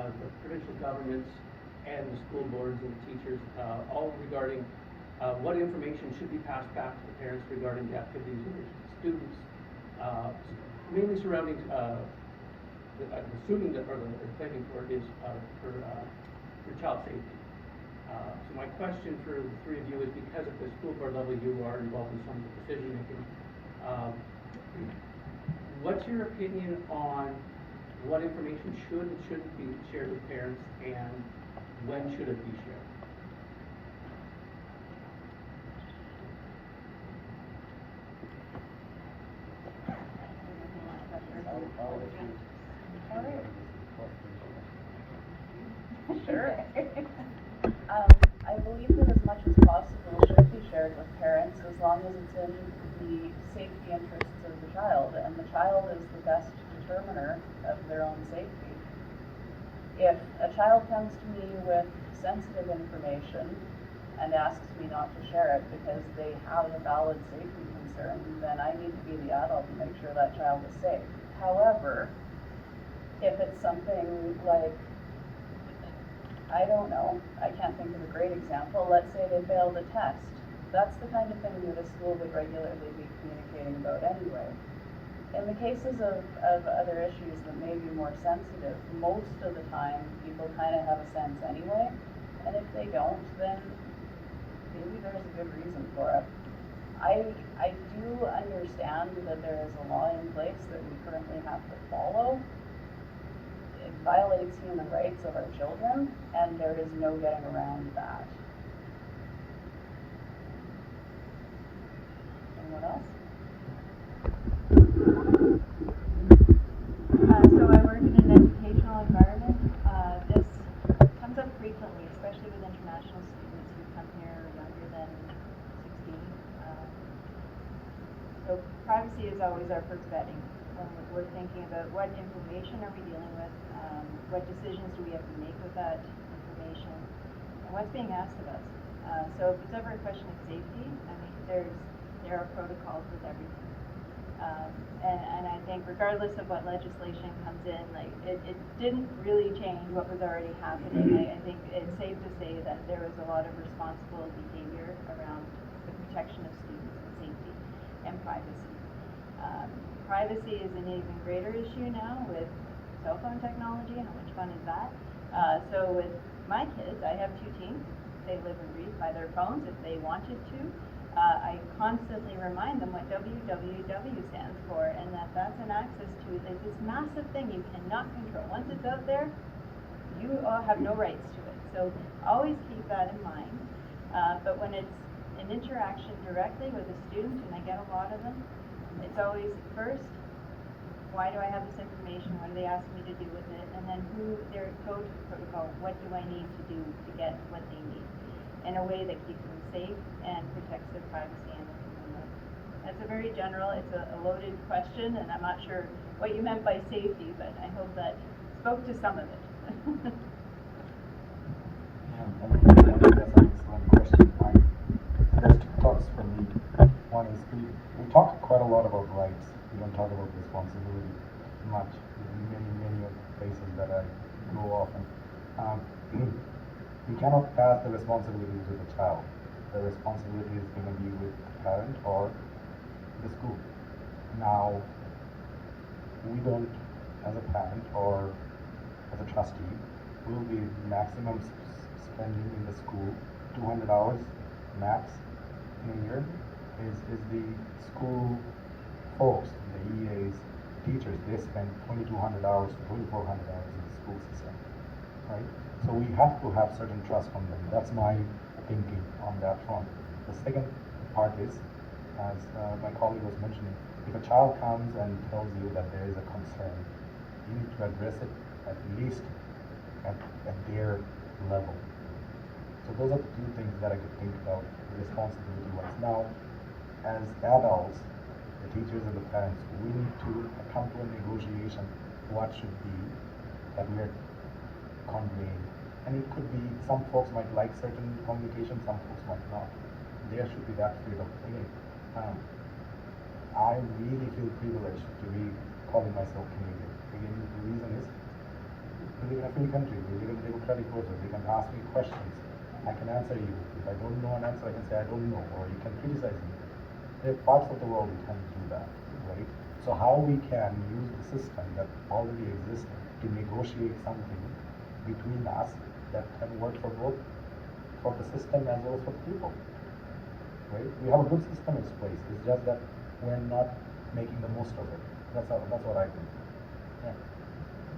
the provincial governments and the school boards and the teachers, all regarding what information should be passed back to the parents regarding the activities of the students, mainly surrounding, I'm assuming that, or claiming for it is for child safety. So my question for the three of you is, because at the school board level you are involved in some of the decision making, what's your opinion on what information should and shouldn't be shared with parents, and when should it be shared? Sure. I believe that as much as possible should be shared with parents, as long as it's in the safety interests of the child, and the child is the best determiner of their own safety. If a child comes to me with sensitive information and asks me not to share it because they have a valid safety concern, then I need to be the adult and make sure that child is safe. However, if it's something like, I don't know, I can't think of a great example, let's say they failed a test. That's the kind of thing that a school would regularly be communicating about anyway. In the cases of other issues that may be more sensitive, most of the time people kind of have a sense anyway, and if they don't, then maybe there's a good reason for it. I do understand that there is a law in place that we currently have to follow. It violates human rights of our children, and there is no getting around that. Anyone else? So I work in an educational environment. This comes up frequently, especially with international students who come here younger than 16. So privacy is always our first vetting when we're thinking about what information are we dealing with, what decisions do we have to make with that information, and what's being asked of us. So if it's ever a question of safety, I mean, there are protocols with everything. And I think regardless of what legislation comes in, like it didn't really change what was already happening. I think it's safe to say that there was a lot of responsible behavior around the protection of students and safety and privacy. Privacy is an even greater issue now with cell phone technology. How much fun is that? So with my kids, I have two teens. They live and breathe by their phones if they wanted to. I constantly remind them what www stands for, and that's an access to like this massive thing you cannot control. Once it's out there, you have no rights to it. So always keep that in mind. But when it's an interaction directly with a student, and I get a lot of them, it's always first, why do I have this information? What do they ask me to do with it? And then who their go-to protocol? What do I need to do to get what they need in a way that keeps them safe and protects their privacy and their human life? That's a very general, it's a loaded question, and I'm not sure what you meant by safety, but I hope that spoke to some of it. Yeah, that's an excellent question. There's two thoughts for me. One is we talk quite a lot about rights. We don't talk about responsibility much in many of the places that I go often. We cannot pass the responsibility to the child. The responsibility is going to be with the parent or the school. Now, we don't, as a parent or as a trustee, will be maximum spending in the school 200 hours max in a year. Is the school folks, the EAs, teachers, they spend 2,200 hours to 2,400 hours in the school system, right? So we have to have certain trust from them. That's my thinking on that front. The second part is, as my colleague was mentioning, if a child comes and tells you that there is a concern, you need to address it at least at their level. So those are the two things that I could think about responsibility-wise. Now, as adults, the teachers and the parents, we need to come to a negotiation what should be that we are conveying. And it could be, some folks might like certain communication, some folks might not. There should be that freedom. Again, I really feel privileged to be calling myself Canadian. Again, the reason is We live in a free country. We live in a democratic process. You can ask me questions. I can answer you. If I don't know an answer, I can say I don't know, or you can criticize me. There are parts of the world we can do that, right? So how we can use the system that already exists to negotiate something between us that can work for both, for the system as well as for the people, right? We have a good system in place. It's just that we're not making the most of it. That's what I think. Yeah.